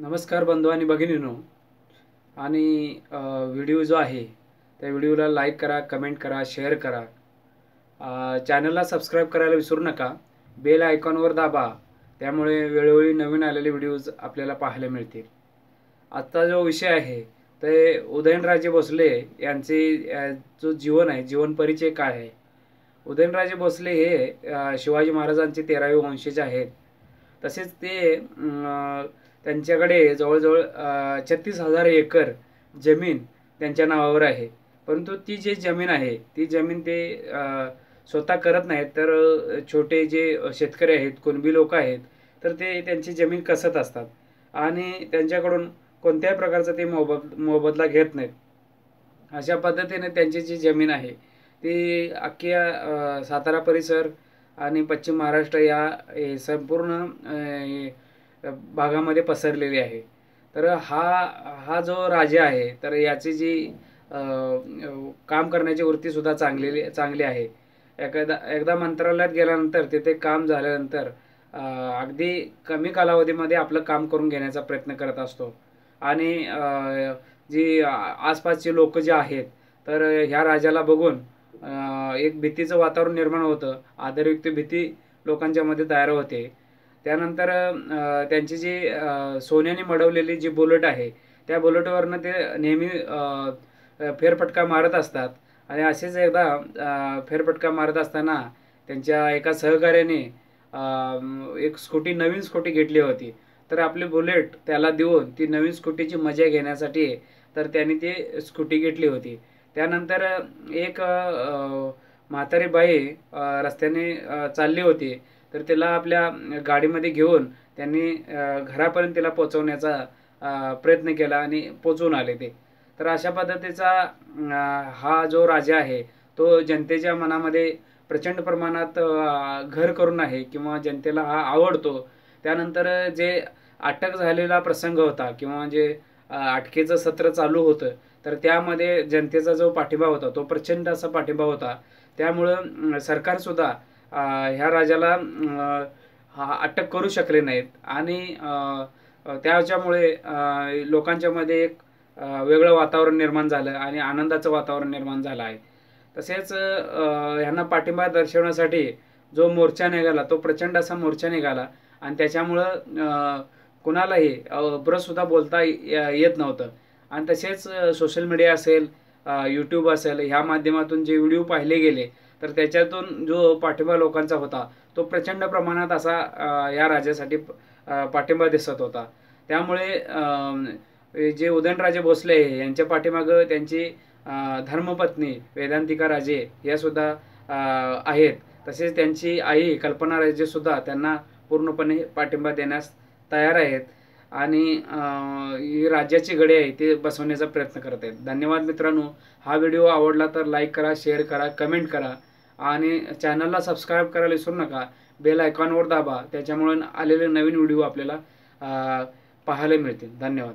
नमस्कार बंधू आणि भगिनींनो. आणि व्हिडिओ जो आहे त्या व्हिडिओला लाईक करा, कमेंट करा, शेअर करा. चॅनलला सबस्क्राईब करायला विसरू नका. बेल आयकॉनवर दाबा, त्यामुळे वेळोवेळी नवीन आलेले व्हिडिओज आपल्याला पाहायला मिळतील. आजचा जो विषय आहे ते उदयनराजे भोसले यांचे जो जीवन आहे, जीवन परिचय काय आहे. उदयनराजे भोसले हे शिवाजी महाराजांचे 13वे वंशज आहेत. तसेच ते त्यांच्याकडे जवळजवळ 36,000 एकर जमीन त्यांच्या नावावर आहे. परंतु ती जी जमीन आहे ती जमीन ते स्वतः करत नाहीत, तर छोटे जे शेतकरी आहेत, कुणबी लोक आहेत, तर ते त्यांची जमीन कसत असतात आणि त्यांच्याकडून कोणत्याही प्रकारचा ते मोबदला घेत नाहीत. अशा पद्धतीने त्यांची जी जमीन आहे ती अख्ख्या सातारा परिसर आणि पश्चिम महाराष्ट्र या संपूर्ण भागामध्ये पसरलेली आहे. तर हा हा जो राजा आहे, तर याची जी काम करण्याची वृत्तीसुद्धा चांगली आहे. एकदा मंत्रालयात गेल्यानंतर तिथे काम झाल्यानंतर अगदी कमी कालावधीमध्ये आपलं काम करून घेण्याचा प्रयत्न करत असतो. आणि जी आसपासची लोक जे आहेत, तर ह्या राजाला बघून एक भीतीचं वातावरण निर्माण होतं. आदरयुक्त भीती लोकांच्या मध्ये तयार होते. त्यानंतर त्यांची जी सोन्याने मढवलेली जी बुलेट आहे, त्या बुलेटवरनं ते नेहमी फेरफटका मारत असतात. आणि असेच एकदा फेरफटका मारत असताना त्यांच्या एका सहकार्याने एक नवीन स्कूटी घेतली होती. तर आपली बुलेट त्याला देऊन ती नवीन स्कूटीची मजा घेण्यासाठी तर त्यांनी ती स्कूटी घेतली होती. त्यानंतर एक म्हातारी बाई रस्त्याने चालली होती, तर तिला आपल्या गाडीमध्ये घेऊन त्यांनी घरापर्यंत तिला पोहोचवण्याचा प्रयत्न केला आणि पोचून आले ते. तर अशा पद्धतीचा हा जो राजा आहे तो जनतेच्या मनामध्ये प्रचंड प्रमाणात घर करून आहे किंवा जनतेला हा आवडतो. त्यानंतर जे अटक झालेला प्रसंग होता किंवा जे अटकेचं सत्र चालू होतं, तर त्यामध्ये जनतेचा जो पाठिंबा होता तो प्रचंड असा पाठिंबा होता. त्यामुळं सरकारसुद्धा ह्या राजाला अटक करू शकले नाहीत. आणि त्याच्यामुळे लोकांच्या मध्ये एक वेगळं वातावरण निर्माण झालं आणि आनंदाचं वातावरण निर्माण झालं आहे. तसेच ह्यांना पाठिंबा दर्शवण्यासाठी जो मोर्चा निघाला तो प्रचंड असा मोर्चा निघाला. आणि त्याच्यामुळं कुणालाही बरंचसुद्धा बोलता येत नव्हतं. आणि तसेच सोशल मीडिया असेल, यूट्यूब असेल, ह्या माध्यमातून जे व्हिडिओ पाहिले गेले, तर त्याच्यातून जो पाठिंबा लोकांचा होता तो प्रचंड प्रमाणात असा या राजासाठी पाठिंबा दिसत होता. त्यामुळे जे उदयनराजे भोसले यांच्या पाठीमागं त्यांची धर्मपत्नी वेदांतिका राजे यासुद्धा आहेत. तसेच त्यांची आई कल्पना राजेसुद्धा त्यांना पूर्णपणे पाठिंबा देण्यास तयार आहेत. आणि ही राज्याची घडी आहे ते बसवण्याचा प्रयत्न करत आहेत. धन्यवाद मित्रांनो. हा व्हिडिओ आवडला तर लाईक करा, शेअर करा, कमेंट करा आणि चॅनलला सबस्क्राईब करायला विसरू नका. बेल आयकॉनवर दाबा, त्याच्यामुळे आलेले नवीन व्हिडिओ आपल्याला पाहायला मिळतील. धन्यवाद.